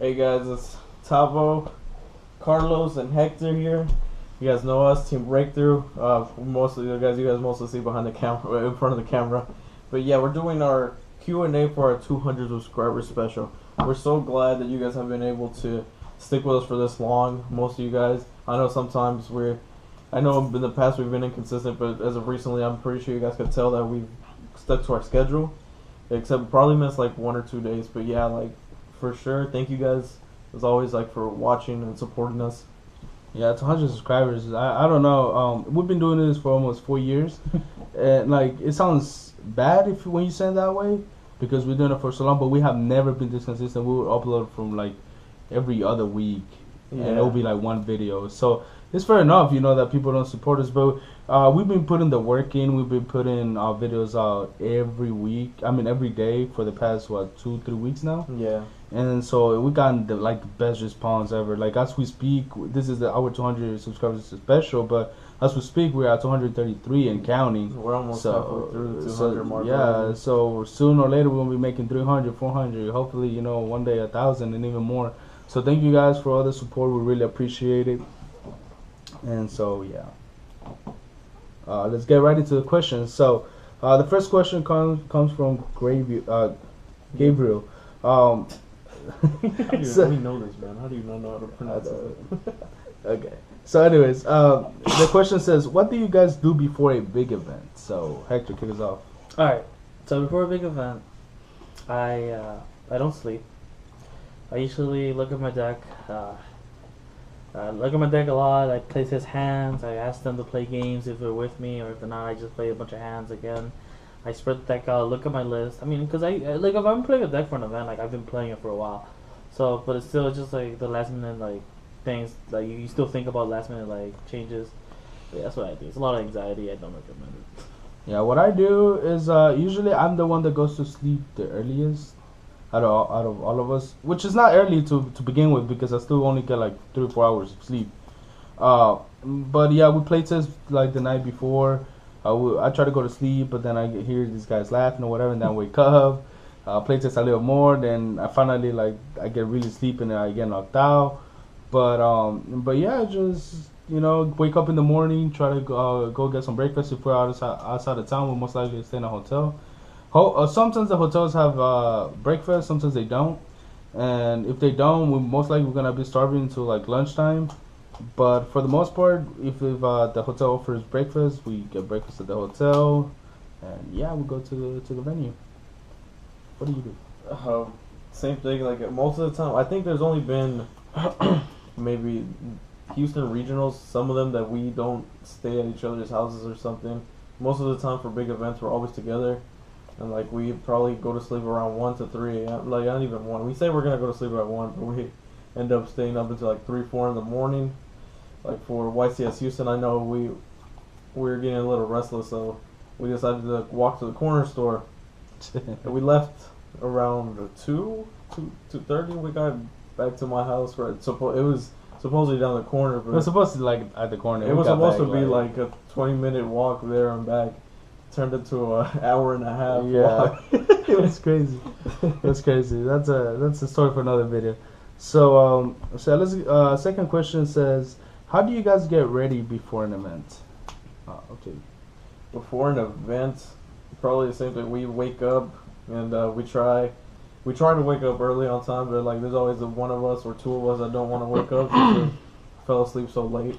Hey guys, it's Tavo, Carlos, and Hector here. You guys know us, Team Breakthrough. Mostly you guys mostly see behind the camera, in front of the camera. But yeah, we're doing our Q&A for our 200 subscriber special. We're so glad that you guys have been able to stick with us for this long. Most of you guys, I know sometimes I know in the past we've been inconsistent, but as of recently, I'm pretty sure you guys could tell that we've stuck to our schedule. Except probably missed like 1 or 2 days, but yeah, like for sure. Thank you guys as always, like for watching and supporting us. Yeah, 200 subscribers. I don't know. We've been doing this for almost 4 years, and like it sounds bad when you say it that way because we're doing it for so long. But we have never been this consistent. We would upload from like every other week, and it'll be like one video. So it's fair enough, that people don't support us. But we've been putting the work in. We've been putting our videos out every week. I mean, every day for the past 2-3 weeks now. Yeah. And so we got the best response ever. Like as we speak, this is our 200 subscribers special. But as we speak, we're at 233 and counting. We're almost halfway through the 200 mark. Yeah. Already. So sooner or later we're gonna be making 300, 400. Hopefully, one day 1,000 and even more. So thank you guys for all the support. We really appreciate it. And so yeah, let's get right into the questions. So the first question comes from Gabriel. How do you know this, man? How do you not know how to pronounce it? Okay. So anyways, the question says, what do you guys do before a big event? So Hector, kick us off. Alright, so before a big event, I don't sleep. I usually look at my deck. I look at my deck a lot. I play his hands. I ask them to play games if they're with me, or if they're not, I just play a bunch of hands again. I spread the deck out, look at my list. I mean, because if I'm playing a deck for an event, like I've been playing it for a while. So, but it's still just like the last minute things like you still think about last minute changes. But yeah, that's what I do. It's a lot of anxiety. I don't recommend it. Yeah, what I do is usually I'm the one that goes to sleep the earliest out of all of us, which is not early to begin with because I still only get like 3 or 4 hours of sleep. But yeah, we play test like the night before. I try to go to sleep, but then I hear these guys laughing or whatever, and then I wake up. Play test a little more, then I finally I get really sleepy and I get knocked out. But yeah, just wake up in the morning, try to go get some breakfast. If we're outside of town, we'll most likely stay in a hotel. Sometimes the hotels have breakfast, sometimes they don't. And if they don't, we're gonna be starving until like lunchtime. But for the most part, if the hotel offers breakfast, we get breakfast at the hotel, and yeah, we go to the venue. What do you do? Same thing. Like most of the time, I think there's only been maybe Houston regionals. Some of them that we don't stay at each other's houses or something. Most of the time for big events, we're always together, and like we probably go to sleep around 1 to 3 a.m. Like not even 1. We say we're gonna go to sleep at 1, but we end up staying up until like 3, 4 in the morning. Like for YCS Houston, I know we were getting a little restless, so we decided to walk to the corner store. And we left around 2:30. We got back to my house. It was supposedly down the corner, but it was supposed to at the corner. It was supposed to be like a 20-minute walk there and back. Turned into an hour and a half walk. It was crazy. That's crazy. That's a story for another video. So let's. Second question says, how do you guys get ready before an event? Okay. Before an event, probably the same thing. We wake up and we try to wake up early on time, but like there's always one of us or two of us that don't want to wake up because we fell asleep so late.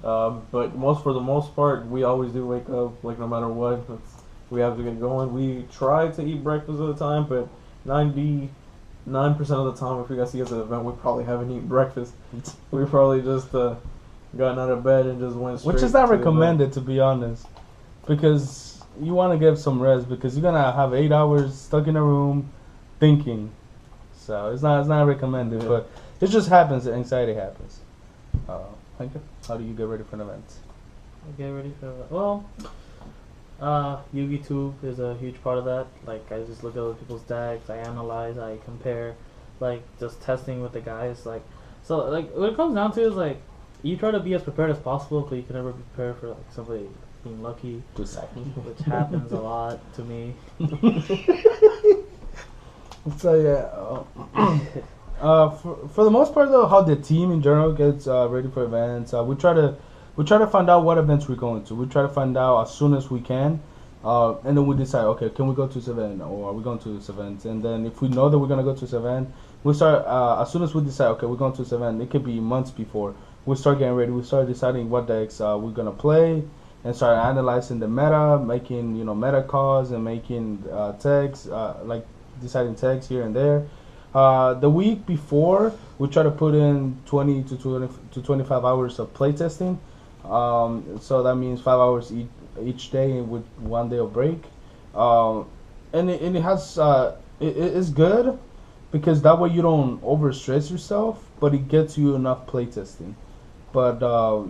But for the most part, we always do wake up, like no matter what. We have to get going. We try to eat breakfast at the time, but 99% of the time, if you guys see us at an event, we probably haven't eaten breakfast. We probably just gotten out of bed and just went straight. Which is not recommended, to be honest, because you want to get some rest because you're gonna have 8 hours stuck in a room thinking. So it's not recommended, but it just happens. Anxiety happens. How do you get ready for an event? Get ready for YouTube is a huge part of that. Like I just look at other people's decks, I analyze, I compare, like just testing with the guys. Like what it comes down to is you try to be as prepared as possible, but you can never be prepared for somebody being lucky, which happens a lot to me. So yeah. For the most part though, how the team in general gets ready for events, we try to find out what events we're going to. We try to find out as soon as we can, and then we decide, okay, can we go to this event or are we going to this event? And then if we know that we're gonna go to this event, we start as soon as we decide, okay, we're going to this event. It could be months before. We start getting ready. We start deciding what decks we're gonna play, and start analyzing the meta, making meta calls and making tags, like deciding tags here and there. The week before, we try to put in 20 to 25 hours of playtesting. So that means 5 hours each day with 1 day of break. And it has it's good because that way you don't overstress yourself, but it gets you enough playtesting. But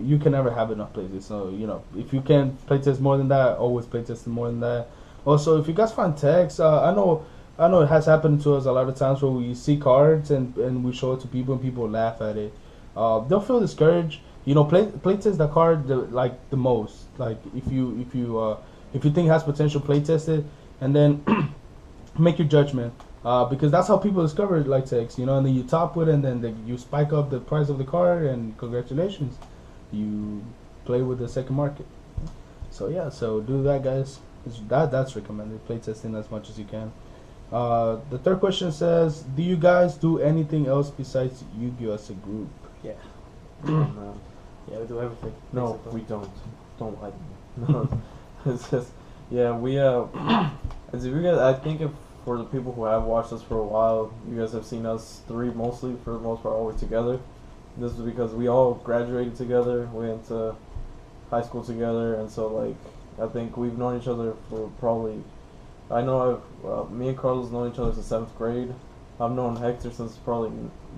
you can never have enough playtesting. So if you can playtest more than that, always playtest more than that. Also, if you guys find tags, I know it has happened to us a lot of times where we see cards and we show it to people and people laugh at it. Don't feel discouraged. Playtest the card the most. Like if you think it has potential, playtest it and then make your judgment. Because that's how people discover like text, and then you top it and then you spike up the price of the card and congratulations, you play with the second market. So yeah, so do that, guys. That's recommended. Playtesting as much as you can. The third question says, do you guys do anything else besides Yu-Gi-Oh as a group? Yeah. No, Yeah, we do everything. no, basically. we don't. Don't like me. No, it's just we as if you guys, I think if for the people who have watched us for a while, you guys have seen us three mostly for the most part always together. This is because we all graduated together. We went to high school together, and so I think we've known each other for probably. I know me and Carlos known each other since 7th grade. I've known Hector since probably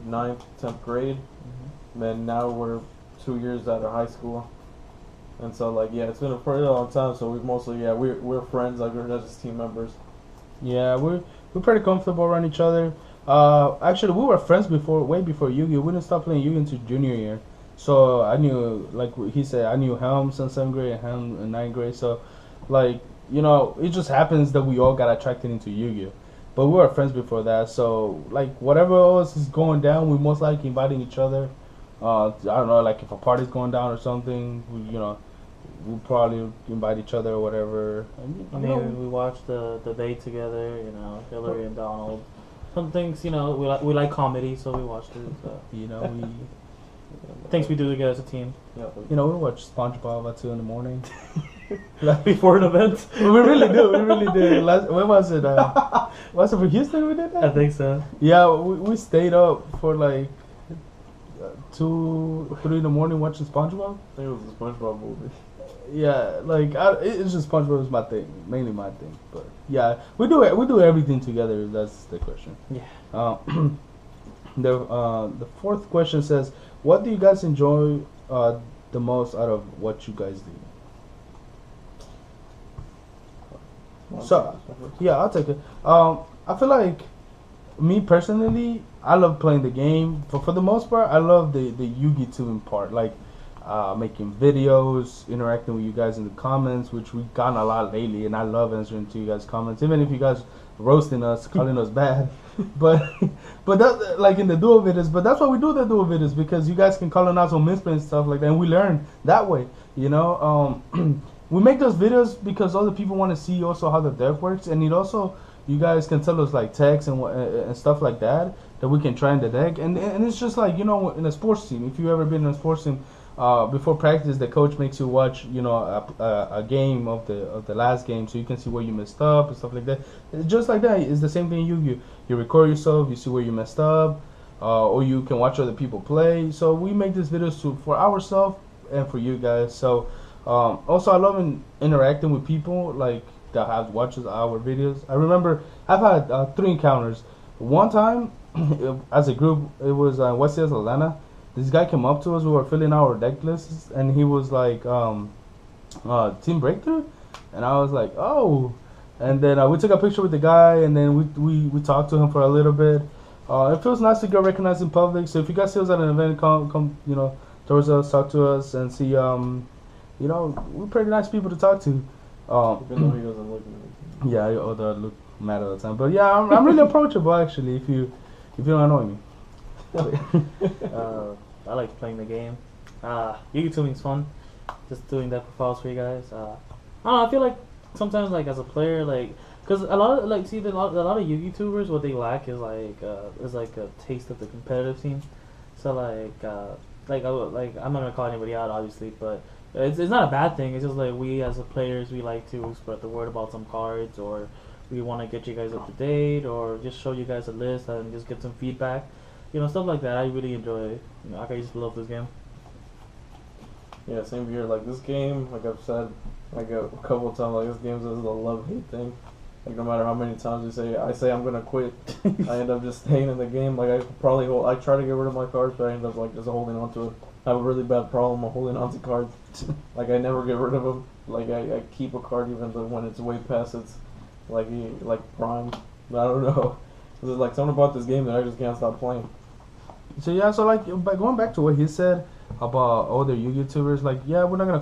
9th, 10th grade. Mm-hmm. And now we're 2 years out of high school. And so it's been a pretty long time. So we've mostly we're friends. We're not just team members. Yeah, we're pretty comfortable around each other. Actually, we were friends way before Yu-Gi-Oh. We didn't stop playing Yu-Gi-Oh until junior year. So I knew, like he said, I knew Helm since 7th grade and Helm in 9th grade. So, it just happens that we all got attracted into Yu-Gi-Oh. But we were friends before that. So, whatever else is going down, we most likely inviting each other. I don't know, if a party's going down or something, we'll probably invite each other or whatever. And, We watched the debate together, Hillary and Donald. Some things, we like comedy, so we watched it. So. we Things we do together as a team. Yeah. we watch SpongeBob at 2 in the morning. Before an event. We really do. When was it? Was it for Houston we did that? I think so. Yeah, we stayed up for 2, 3 in the morning watching SpongeBob. I think it was a SpongeBob movie. Yeah, it's just SpongeBob is my thing, mainly my thing. But yeah, we do everything together. If that's the question. Yeah. The fourth question says, what do you guys enjoy the most out of what you guys do? So, yeah, I'll take it. I feel like, me personally, I love playing the game. But for the most part, I love the Yu-Gi tuning part. Making videos, interacting with you guys in the comments, which we've gotten a lot lately. And I love answering to you guys' comments. Even if you guys roasting us, calling us bad. But that, in the duo videos. But that's why we do the duo videos. Because you guys can call us out on misplay and stuff like that. And we learn that way, We make those videos because other people want to see also how the deck works, and it also, you guys can tell us text and stuff like that we can try in the deck, and it's just in a sports team. If you ever been in a sports team, before practice, the coach makes you watch a game of the last game, so you can see where you messed up and stuff like that. It's just like that. It's the same thing. You record yourself, you see where you messed up, or you can watch other people play. So we make these videos for ourselves and for you guys. So. Also, I love interacting with people that have watched our videos. I remember I've had 3 encounters. One time, as a group, it was West Hills, Atlanta. This guy came up to us. We were filling our deck lists, and he was like, "Team Breakthrough," and I was like, "Oh." And then we took a picture with the guy, and then we talked to him for a little bit. It feels nice to get recognized in public. So if you guys see us at an event, come towards us, talk to us, and see we're pretty nice people to talk to. Even though he doesn't look at me. Yeah, although I look mad all the time. But yeah, I'm really approachable actually. If you don't annoy me. I like playing the game. Yu-Gi Tubing's fun. Just doing that for files for you guys. I don't know. I feel like sometimes, like as a player, like because a lot of like see a lot of Yu-Gi Tubers, what they lack is like a taste of the competitive scene. So like I'm not gonna call anybody out, obviously, but it's not a bad thing. It's just like we as a players, we like to spread the word about some cards, or we want to get you guys up to date, or just show you guys a list and just get some feedback. Stuff like that. I really enjoy. Like I just love this game. Yeah, same here. Like this game, like I've said, like a couple of times, like this game is a love-hate thing. Like no matter how many times I say I'm gonna quit, I end up just staying in the game. Like I try to get rid of my cards, but I end up like just holding on to it. I have a really bad problem of holding on to cards. Like I never get rid of them. Like I keep a card even though when it's way past its like prime. But I don't know. There's like something about this game that I just can't stop playing. So yeah, so like going back to what he said about other YouTubers, like yeah, we're not gonna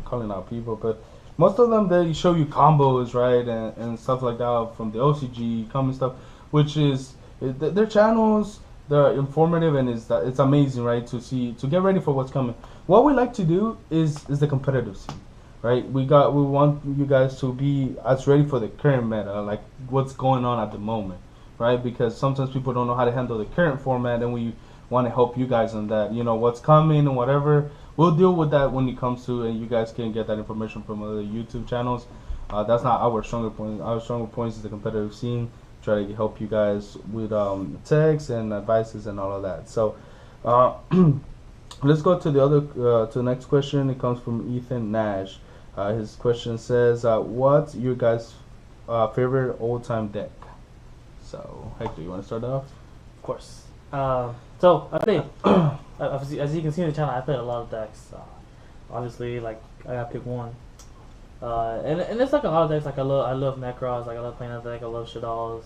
calling out people, but most of them they show you combos, right, and stuff like that from the OCG common stuff, which is their channels. They're informative and it's amazing, right? To get ready for what's coming. What we like to do is the competitive scene, right? We want you guys to be as ready for the current meta, like what's going on at the moment, right? Because sometimes people don't know how to handle the current format, and we want to help you guys on that. What's coming and whatever. We'll deal with that when it comes to, and you guys can get that information from other YouTube channels. That's not our stronger point. Our stronger points is the competitive scene. Try to help you guys with texts and advices and all of that. So let's go to the next question. It comes from Ethan Nash. His question says, what's your guys' favorite old-time deck? So Hector, you want to start off? Of course. So I think as you can see in the channel, I played a lot of decks. Obviously, like I gotta pick one. And it's like a lot of decks. Like I love Necros. Like I love playing that deck. I love Shaddolls.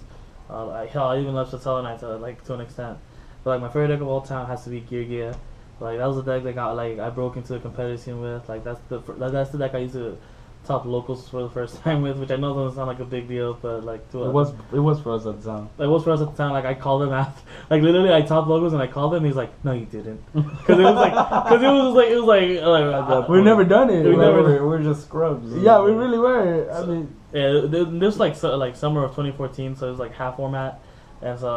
I even love Satella Knights to an extent. But like my favorite deck of all time has to be Gear. Like that was a deck that I broke into the competitive scene with. Like that's the deck I used to top locals for the first time with, which I know doesn't sound like a big deal, but like it was for us at the time. It was for us at the time. Like I called him after, like literally I top logos and I called him. And he's like, no, you didn't, because it was like we've never done it. We're just scrubs. Yeah, we really were. I mean, yeah, this like summer of 2014, so it was like half format. And so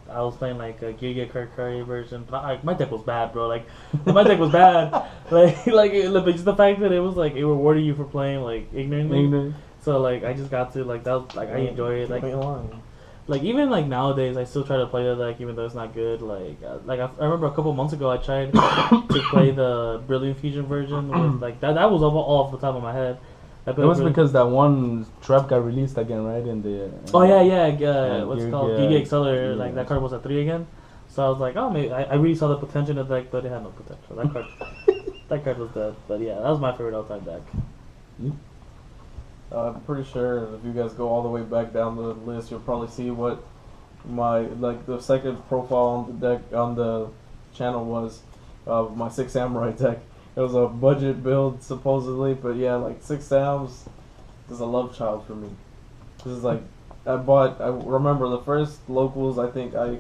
I was playing like a Giga Kirk Curry version, but my deck was bad, bro. Like my deck was bad. But just the fact that it was like it rewarded you for playing like ignorantly. So like I just got to like that was, like I enjoy it. Like even like nowadays I still try to play that deck even though it's not good. I remember a couple months ago I tried to play the Brilliant Fusion version with like that was all off the top of my head. It was because that one trap got released again, right? In the what's it called? Giga Accelerator. Yeah. Like that card was at 3 again. So I was like, oh, maybe I really saw the potential in the deck, but it had no potential. That card was dead. But yeah, that was my favorite all-time deck. I'm pretty sure if you guys go all the way back down the list, you'll probably see what the second profile on the deck on the channel was of my 6 Samurai deck. It was a budget build supposedly, but yeah, like 6 Sams is a love child for me. This is like I remember the first locals I think I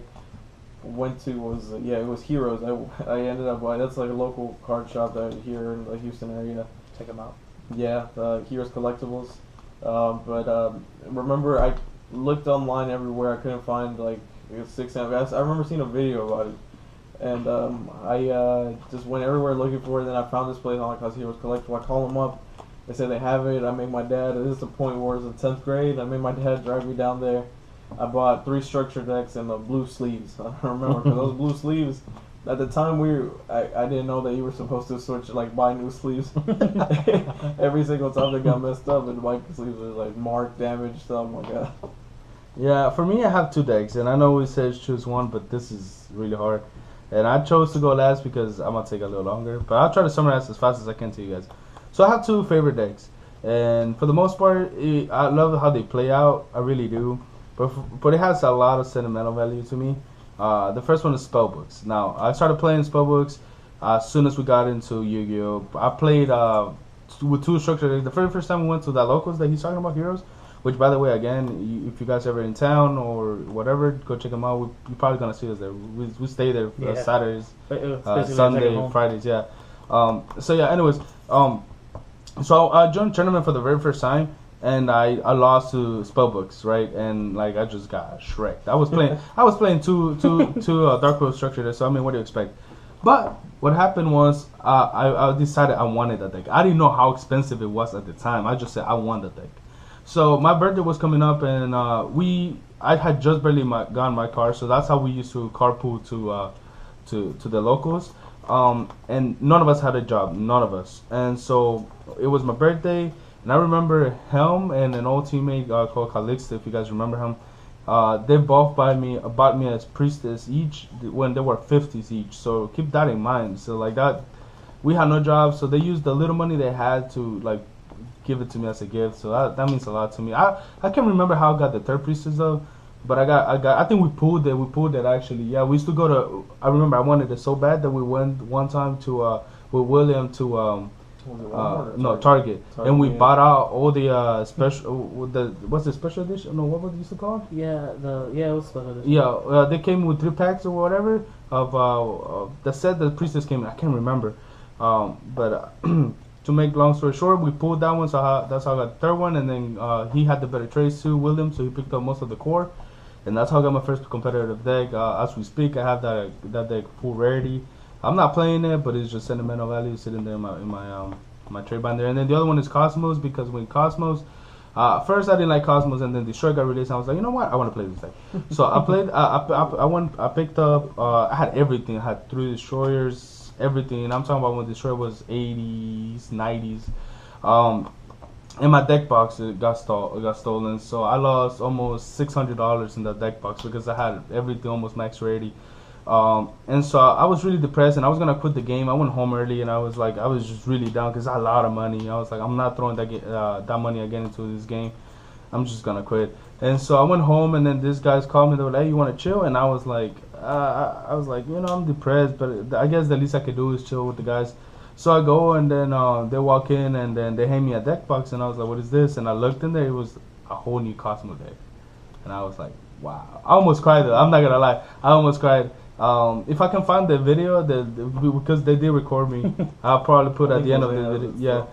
went to was it was Heroes. I ended up buying, that's like a local card shop that here in the Houston area. Check them out. Yeah, Heroes Collectibles. Remember I looked online everywhere. I couldn't find like 6 Sams. I remember seeing a video about it. And I just went everywhere looking for it. Then I found this place on because Heroes Collectible. I call them up. They say they have it. I made my dad. This is the point where it was in 10th grade. I made my dad drive me down there. I bought 3 structure decks and the blue sleeves. I remember because those blue sleeves. At the time I didn't know that you were supposed to switch buy new sleeves. Every single time they got messed up and my sleeves were like marked, damaged. So I'm like, yeah. For me, I have 2 decks, and I know we said choose one, but this is really hard. And I chose to go last because I'm going to take a little longer. But I'll try to summarize as fast as I can to you guys. So I have 2 favorite decks. And for the most part, I love how they play out. I really do. But it has a lot of sentimental value to me. The first one is Spellbooks. Now, I started playing Spellbooks as soon as we got into Yu-Gi-Oh! I played with 2 structure decks. The very first time we went to that locals that he's talking about, Heroes, Which, by the way, again, if you guys ever in town or whatever, go check them out. You're probably gonna see us there. We stay there Saturdays, Sunday, Fridays. Yeah. So yeah. Anyways, so I joined tournament for the very first time, and I lost to Spellbooks, right? And like I just got shreked. I was playing two Dark World structure there. So I mean, what do you expect? But what happened was I decided I wanted that deck. I didn't know how expensive it was at the time. I just said I want the deck. So my birthday was coming up, and I had just barely gotten my car, so that's how we used to carpool to the locals. And none of us had a job, none of us. And so it was my birthday, and I remember Helm and an old teammate called Calixte, if you guys remember him. They both bought me as priestess each when they were 50s each. So keep that in mind. So like that, we had no job, so they used the little money they had to like give it to me as a gift. So that means a lot to me. I can't remember how I got the third priestess though, but I think we pulled it actually. Yeah, we used to go to. I remember I wanted it so bad that we went one time to with William to Target, and we bought out all the special what's the special edition? No, what was it used to called? It was special edition. Yeah, they came with 3 packs or whatever of the set the priestess came in. I can't remember, but to make long story short, we pulled that one, so that's how I got the third one, and then he had the better trades too, William, so he picked up most of the core, and that's how I got my first competitive deck. As we speak, I have that deck full rarity. I'm not playing it, but it's just sentimental value sitting there in my trade binder. And then the other one is Cosmos, because when Cosmos, first I didn't like Cosmos, and then Destroy got released, and I was like, you know what, I want to play this deck. So I played. I picked up. I had everything. I had 3 destroyers, everything. And I'm talking about when Destroy was 80s, 90s. And my deck box got stolen, so I lost almost $600 in that deck box because I had everything almost max rarity. And so I was really depressed, and I was gonna quit the game. I went home early, and I was just really down because I had a lot of money. I was like, I'm not throwing that money again into this game. I'm just gonna quit. And so I went home, and then these guys called me. They were like, hey, you want to chill? And I was like, I'm depressed, but I guess the least I could do is chill with the guys. So I go, and then they walk in, and then they hand me a deck box, and I was like, what is this? And I looked in there, it was a whole new Cosmo deck, and I was like, wow. I almost cried though. I'm not gonna lie, I almost cried. If I can find the video, because they did record me, I'll probably put at the end of the video. Yeah.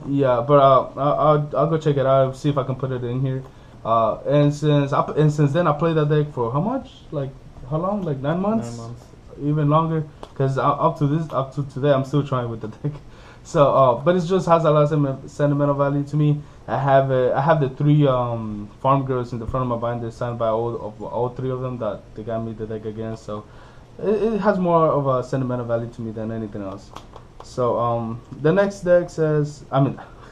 Yeah, but I'll go check it out, see if I can put it in here. And since then I played that deck for how much? Like how long? Like 9 months? 9 months. Even longer, because up to today I'm still trying with the deck. So, but it just has a lot of sentimental value to me. I have the 3 farm girls in the front of my binder signed by all 3 of them that they got me the deck against. So it has more of a sentimental value to me than anything else. So the next deck says,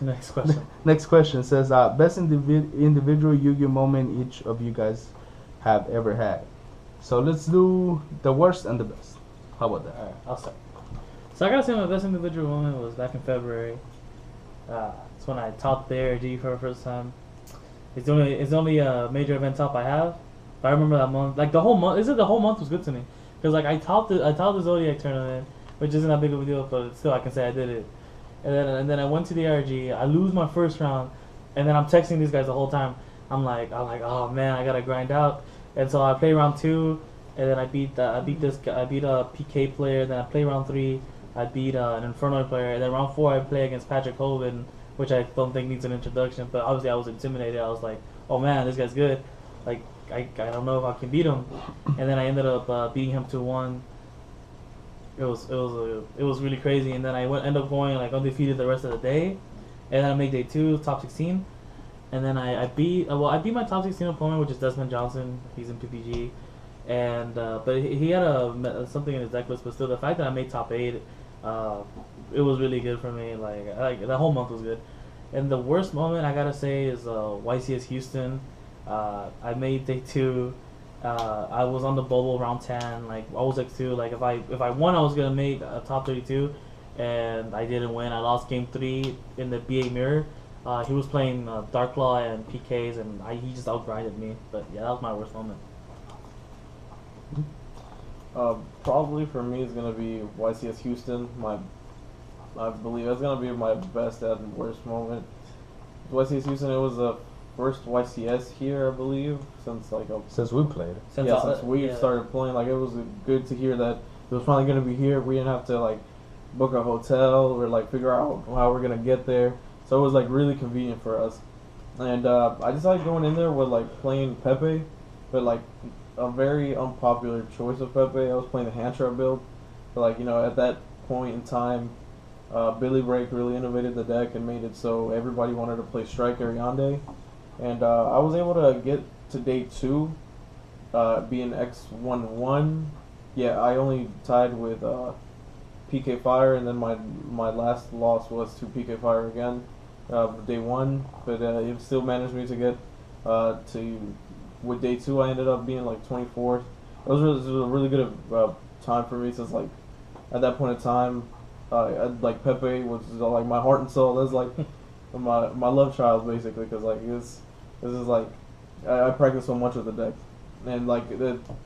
next question. Next question says, best individual Yu-Gi-Oh moment each of you guys have ever had. So let's do the worst and the best. How about that? Alright, I'll start. So I gotta say my best individual moment was back in February. It's when I topped the ARG for the first time. It's the only major event top I have. But I remember that month, like the whole month. The whole month was good to me because like I topped the Zodiac tournament, which isn't that big of a deal, but still I can say I did it. And then I went to the ARG. I lose my first round, and then I'm texting these guys the whole time. I'm like, oh man, I gotta grind out. And so I play round 2, and then I beat a PK player. Then I play round 3. I beat an Inferno player, and then round 4 I play against Patrick Hoven, which I don't think needs an introduction. But obviously I was intimidated. I was like, oh man, this guy's good. Like I don't know if I can beat him. And then I ended up beating him 2-1. It was really crazy. And then I ended up going like undefeated the rest of the day, and then I made day 2 top 16. And then I beat my top 16 opponent, which is Desmond Johnson. He's in PPG, and but he had something in his deck list. But still, the fact that I made top 8, it was really good for me. Like that whole month was good. And the worst moment I gotta say is YCS Houston. I made day 2. I was on the bubble round 10. Like I was X2. Like if I won, I was gonna make a top 32, and I didn't win. I lost game 3 in the BA mirror. He was playing Darklaw and PKs, and he just outgrinded me. But yeah, that was my worst moment. Probably for me it's gonna be YCS Houston. I believe it's gonna be my best and worst moment. YCS Houston. It was the first YCS here, I believe, since Since we played. since we started playing. Like, it was good to hear that it was finally gonna be here. We didn't have to like book a hotel or like figure out how we're gonna get there. So it was like really convenient for us. And I decided going in there with like playing Pepe, but like a very unpopular choice of Pepe. I was playing the hand trap build, but like at that point in time, Billy Brake really innovated the deck and made it so everybody wanted to play Strike Ariande, and I was able to get to day 2, being X1-1. Yeah, I only tied with PK Fire, and then my last loss was to PK Fire again. Day 1, but it still managed me to get to. With day 2, I ended up being like 24th. It was a really good time for me, since like at that point in time, like Pepe was like my heart and soul. That's like my love child basically, because like this is like I practice so much with the deck, and like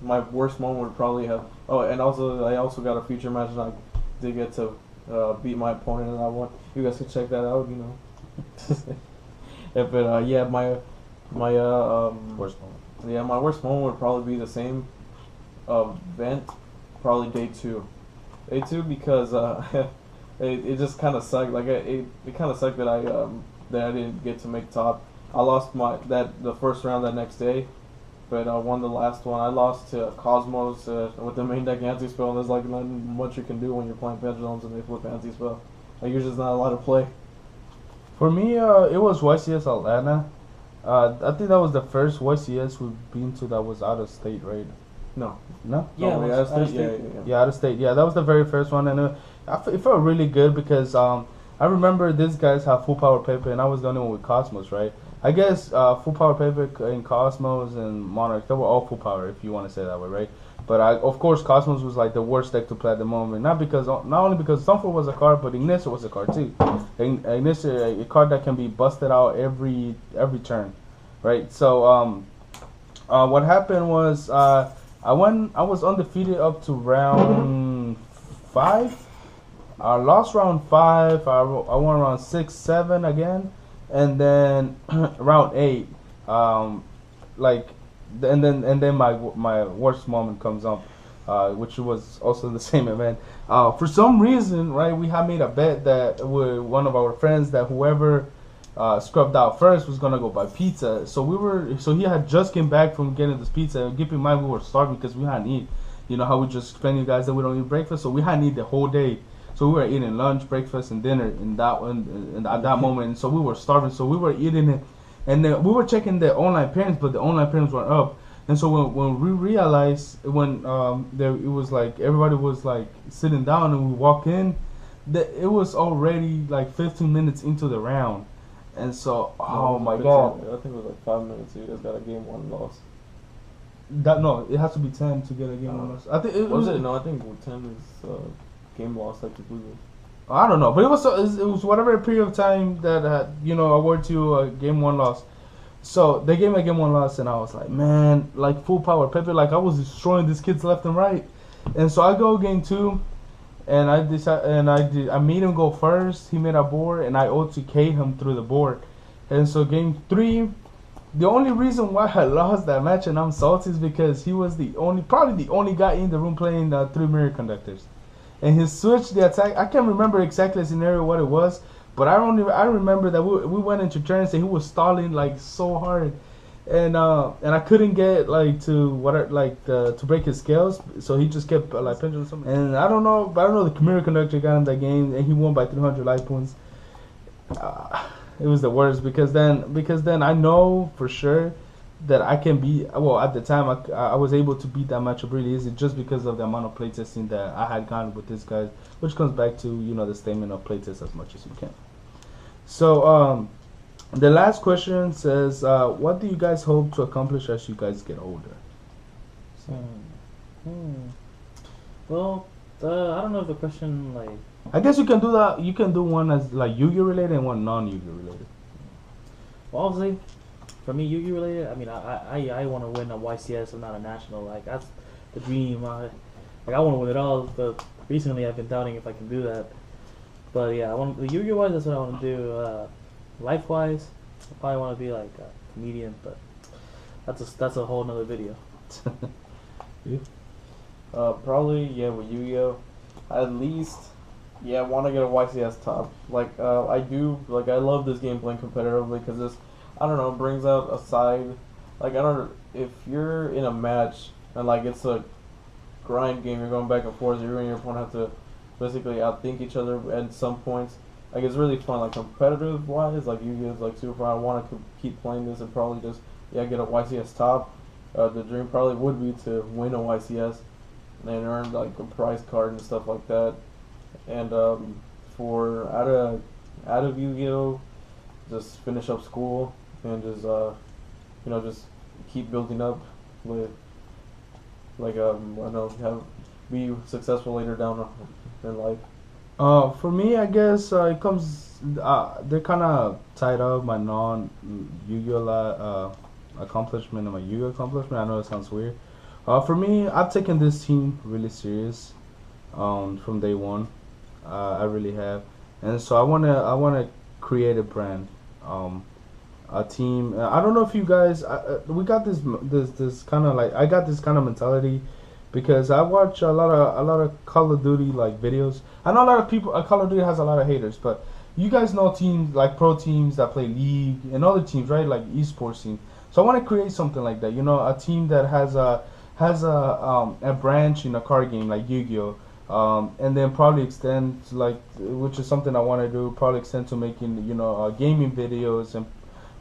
my worst moment would probably have. Oh, and also I also got a feature match, and I did get to beat my opponent, and I won. You guys can check that out, Yeah, but yeah, my Worst moment. Yeah, my worst moment would probably be the same event, probably day 2. Day 2 because it just kind of sucked. Like it kind of sucked that I didn't get to make top. I lost the first round that next day, but I won the last one. I lost to Cosmos with the main deck anti-spell, and there's like not much you can do when you're playing Pendulums and they flip anti-spell. Like, you're just not allowed to play. For me, it was YCS Atlanta. I think that was the first YCS we've been to that was out of state, right? No. No? Yeah, out of state. Yeah, out of state. Yeah, that was the very first one, and it felt really good because I remember these guys have full power paper, and I was the only one with Cosmos, right? I guess full power paper in Cosmos and Monarch, they were all full power, if you want to say it that way, right? But of course, Cosmos was like the worst deck to play at the moment. Not only because Sunford was a card, but Ignister was a card too. Ignister, a card that can be busted out every turn, right? So what happened was I was undefeated up to round 5. I lost round 5. I won round 6, 7 again, and then round 8. And then my worst moment comes up, which was also the same event. For some reason, right, we had made a bet that with one of our friends that whoever scrubbed out first was gonna go buy pizza. So he had just came back from getting this pizza. Keep in mind, we were starving because we hadn't eaten. You know how we just explained to you guys that we don't eat breakfast, so we hadn't eaten the whole day. So we were eating lunch, breakfast, and dinner in that one and at that moment. And so we were starving, so we were eating it. And then we were checking the online pairings, but the online pairings weren't up. And so when we realized, it was like everybody was like sitting down, and we walk in, that it was already like 15 minutes into the round. And so, oh my god! I think it was like 5 minutes. You guys got a game 1 loss. No, it has to be 10 to get a game 1 loss. I think was it? No, I think 10 is game loss like completely. I don't know, but it was whatever period of time that award to a game 1 loss. So they gave me a game 1 loss, and I was like, man, like full power Pepe, like I was destroying these kids left and right. And so I go game 2, and I made him go first. He made a board, and I OTK him through the board. And so game 3, the only reason why I lost that match and I'm salty is because he was probably the only guy in the room playing 3 mirror conductors. And he switched the attack. I can't remember exactly the scenario what it was, but I remember that we went into turns and he was stalling like so hard, and I couldn't get to break his scales, so he just kept like pendulum something. And I don't know the mirror conductor got him that game, and he won by 300 life points. It was the worst because then I know for sure that I can beat. Well, at the time I was able to beat that matchup really easy just because of the amount of playtesting that I had gone with this guy, which comes back to the statement of playtest as much as you can. So the last question says, what do you guys hope to accomplish as you guys get older? Well, I don't know if the question I guess you can do that. You can do one as like Yu-Gi-Oh related and one non-Yu-Gi-Oh related. Well, obviously, for me, Yu-Gi related, I mean, I want to win a YCS and not a national. Like, that's the dream. I want to win it all, but recently I've been doubting if I can do that. But yeah, Yu-Gi wise, that's what I want to do. Life wise, I probably want to be like a comedian, but that's a whole nother video. Probably with Yu-Gi-Oh. At least, I want to get a YCS top. Like I do, like I love this game playing competitively because this, I don't know, brings out a side. Like I don't, if you're in a match and like it's a grind game, you're going back and forth. You and your opponent have to basically outthink each other at some points. Like it's really fun. Like competitive wise, like Yu-Gi-Oh is like super fun. I want to keep playing this and probably just get a YCS top. The dream probably would be to win a YCS and earn like a prize card and stuff like that. And for out of Yu-Gi-Oh, just finish up school and just just keep building up with like I don't know, be successful later down in life. For me, I guess it comes. They're kind of tied up. My non-Yu-Gi-Oh accomplishment and my Yu-Gi-Oh accomplishment. I know it sounds weird. For me, I've taken this team really serious. From day one, I really have, and so I wanna create a brand. A team. I don't know if you guys. We got this kind of like I got this kind of mentality because I watch a lot of Call of Duty like videos. I know a lot of people. Call of Duty has a lot of haters, but you guys know teams like pro teams that play League and other teams, right? Like esports teams. So I want to create something like that. You know, a team that has a branch in a card game like Yu-Gi-Oh. And then probably extend to like, which is something I want to do. Probably extend to making gaming videos and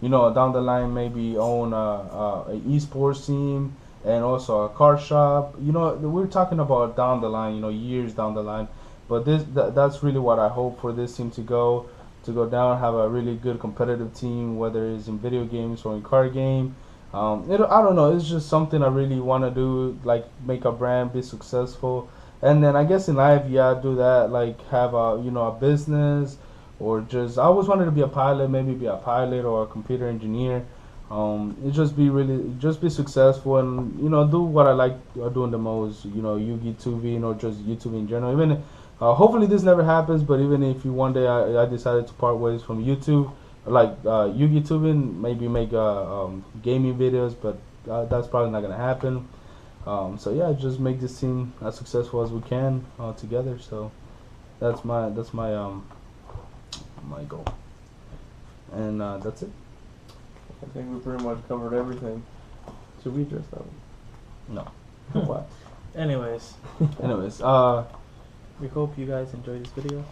down the line maybe own a esports team and also a car shop. We're talking about down the line, years down the line. But that's really what I hope for this team to go down, have a really good competitive team, whether it's in video games or in card game. I don't know. It's just something I really want to do, like make a brand, be successful. And then I guess in life, do that, like have a business, or just I always wanted to be a pilot, maybe be a pilot or a computer engineer. It just be successful and do what I like doing the most. Yugi Tubing or just YouTube in general. Even hopefully this never happens, but even if one day I decided to part ways from YouTube, like Yugi Tubing, maybe make gaming videos, but that's probably not gonna happen. Just make this team as successful as we can together. So that's my my goal, and that's it. I think we pretty much covered everything. Should we address that one? No. What? Anyways, we hope you guys enjoyed this video.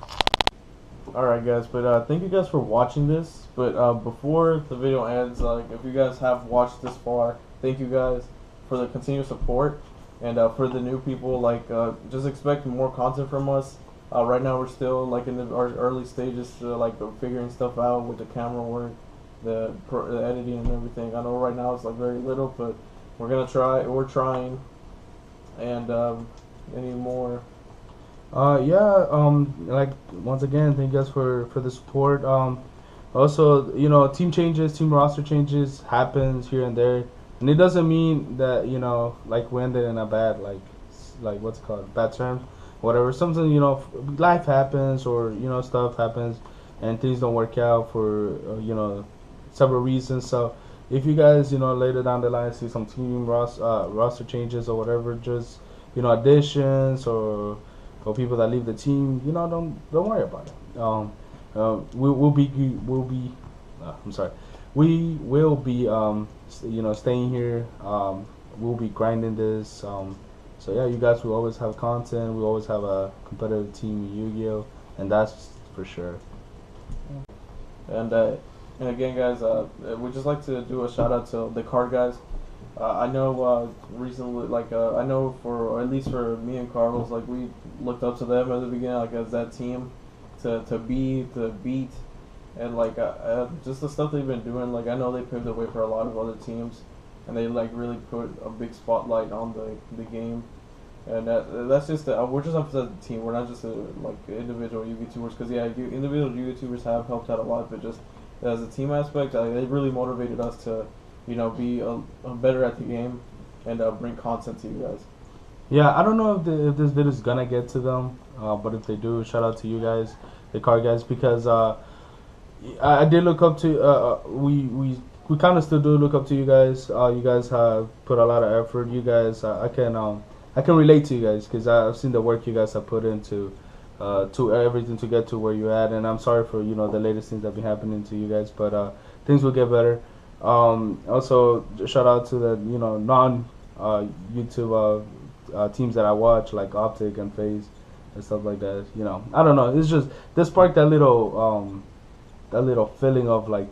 Alright guys, but thank you guys for watching this. But before the video ends, if you guys have watched this far, thank you guys for the continued support. And for the new people, just expect more content from us. Right now we're still in our early stages, figuring stuff out with the camera work, the editing and everything. I know right now it's very little, but we're trying. And any more? Once again, thank you guys for the support. Also, team changes, team roster changes happens here and there, and it doesn't mean that we ended in a bad what's it called, bad terms, whatever. Something life happens, or stuff happens, and things don't work out for several reasons. So if you guys later down the line see some team roster changes or whatever, just additions or people that leave the team, don't worry about it. We will be staying here. We'll be grinding this. You guys will always have content. We always have a competitive team in Yu-Gi-Oh, and that's for sure. And again, guys, we'd just like to do a shout out to the card guys. I know recently, I know for at least for me and Carlos, we looked up to them at the beginning, as that team to beat, and just the stuff they've been doing. I know they paved the way for a lot of other teams, and they really put a big spotlight on the game. And that's just we're just emphasizing the team. We're not just individual YouTubers, because individual YouTubers have helped out a lot, but just as a team aspect, they really motivated us to be better at the game and bring content to you guys. Yeah, I don't know if this video is gonna get to them, but if they do, shout out to you guys, the card guys, because I did look up to we kind of still do look up to you guys. You guys have put a lot of effort. You guys, I can relate to you guys because I've seen the work you guys have put into to everything to get to where you're at. And I'm sorry for the latest things that have been happening to you guys, but things will get better. Also, shout out to the non YouTube teams that I watch like Optic and Phase and stuff like that. I don't know. It's just they sparked that little feeling of like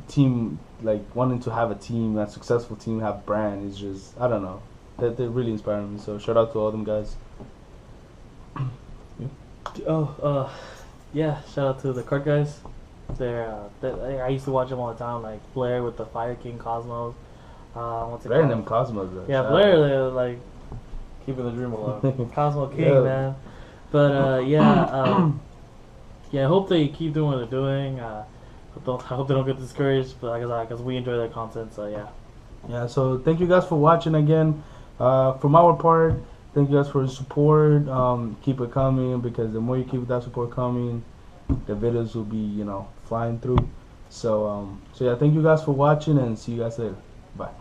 team, like wanting to have a team, a successful team, have brand. Is just I don't know. They really inspire me. So shout out to all them guys. Yeah. Shout out to the card guys. I used to watch them all the time, like Blair with the Fire King Cosmos. What's it Blair and called? them Cosmos. Yeah, Blair, they're like Keeping the dream alive. Cosmo King, Yeah. man. But yeah, I hope they keep doing what they're doing. I hope they don't get discouraged, but because we enjoy their content, so yeah. Yeah. So thank you guys for watching again. From our part, thank you guys for the support. Keep it coming because the more you keep that support coming, the videos will be flying through. So yeah, thank you guys for watching and see you guys later. Bye.